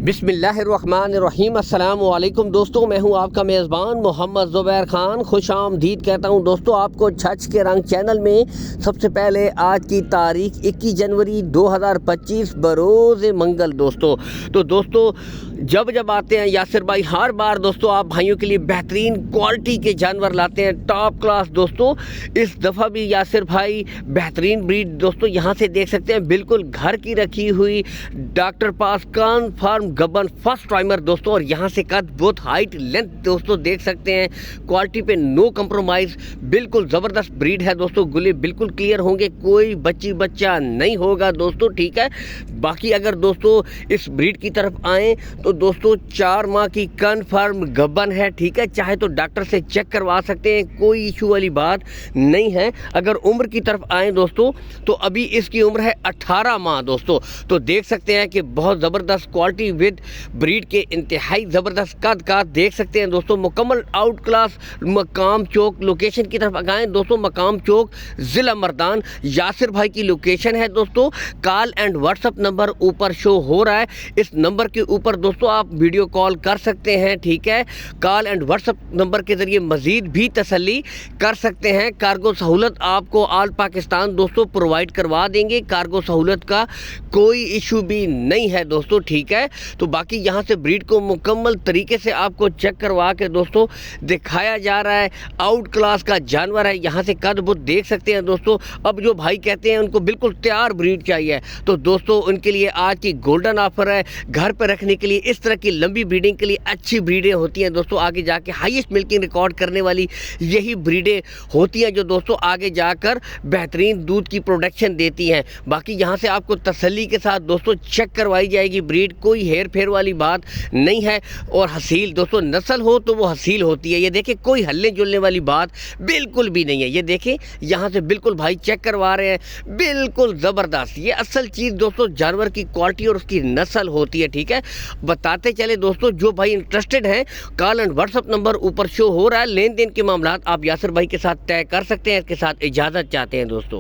बिस्मिल्लाहिर्रहमानिर्रहीम। अस्सलाम वालेकुम दोस्तों, मैं हूं आपका मेज़बान मोहम्मद ज़ुबैर ख़ान। खुश आमदीद कहता हूं दोस्तों आपको छछ के रंग चैनल में। सबसे पहले आज की तारीख 21 जनवरी 2025 बरोज़ मंगल दोस्तों। तो दोस्तों जब आते हैं यासिर भाई, हर बार दोस्तों आप भाइयों के लिए बेहतरीन क्वालिटी के जानवर लाते हैं, टॉप क्लास दोस्तों। इस दफ़ा भी यासिर भाई बेहतरीन ब्रीड दोस्तों यहाँ से देख सकते हैं, बिल्कुल घर की रखी हुई डॉक्टर पास कान फार्म गबन फर्स्ट टाइमर दोस्तों। और यहाँ से कद बहुत हाइट लेंथ दोस्तों देख सकते हैं, क्वालिटी पे नो कंप्रोमाइज़, बिल्कुल ज़बरदस्त ब्रीड है दोस्तों। गुले बिल्कुल क्लियर होंगे, कोई बच्चा नहीं होगा दोस्तों, ठीक है। बाकी अगर दोस्तों इस ब्रीड की तरफ आएँ तो दोस्तों 4 माह की कन्फर्म गबन है, ठीक है। चाहे तो डॉक्टर से चेक करवा सकते हैं, कोई इशू वाली बात नहीं है। अगर उम्र की तरफ आएँ दोस्तों तो अभी इसकी उम्र है 18 माह दोस्तों। तो देख सकते हैं कि बहुत ज़बरदस्त क्वालिटी विद ब्रीड के इंतहाई ज़बरदस्त कद का देख सकते हैं दोस्तों। मुकम्मल आउट क्लास मकाम चौक लोकेशन की तरफ आए दोस्तों। मकाम चौक ज़िला मर्दान यासिर भाई की लोकेशन है दोस्तों। कॉल एंड व्हाट्सअप नंबर ऊपर शो हो रहा है, इस नंबर के ऊपर दोस्तों आप वीडियो कॉल कर सकते हैं, ठीक है। कॉल एंड व्हाट्सअप नंबर के ज़रिए मज़ीद भी तसल्ली कर सकते हैं। कार्गो सहूलत आपको ऑल पाकिस्तान दोस्तों प्रोवाइड करवा देंगे, कार्गो सहूलत का कोई इशू भी नहीं है दोस्तों, ठीक है। तो बाकी यहाँ से ब्रीड को मुकम्मल तरीके से आपको चेक करवा के दोस्तों दिखाया जा रहा है। आउट क्लास का जानवर है, यहाँ से कद बुत देख सकते हैं दोस्तों। अब जो भाई कहते हैं उनको बिल्कुल तैयार ब्रीड चाहिए तो दोस्तों उनके लिए आज की गोल्डन ऑफर है। घर पर रखने के लिए इस तरह की लंबी ब्रीडिंग के लिए अच्छी ब्रीडें होती हैं दोस्तों, आगे जाके हाईएस्ट मिल्किंग रिकॉर्ड करने वाली यही ब्रीडें होती हैं जो दोस्तों आगे जाकर बेहतरीन दूध की प्रोडक्शन देती हैं। बाकी यहाँ से आपको तसल्ली के साथ दोस्तों चेक करवाई जाएगी ब्रीड, कोई हेर फेर वाली बात नहीं है। और हसील दोस्तों नस्ल हो तो वो हसील होती है, ये देखें कोई हल्ले जुलने वाली बात बिल्कुल भी नहीं है। ये देखें यहाँ से बिल्कुल भाई चेक करवा रहे हैं, बिल्कुल ज़बरदस्त। ये असल चीज़ दोस्तों जानवर की क्वालिटी और उसकी नस्ल होती है, ठीक है। बताते चले दोस्तों, जो भाई इंटरेस्टेड हैं कॉल एंड व्हाट्सअप नंबर ऊपर शो हो रहा है। लेन देन के मामला आप यासिर भाई के साथ तय कर सकते हैं। इसके साथ इजाज़त चाहते हैं दोस्तों।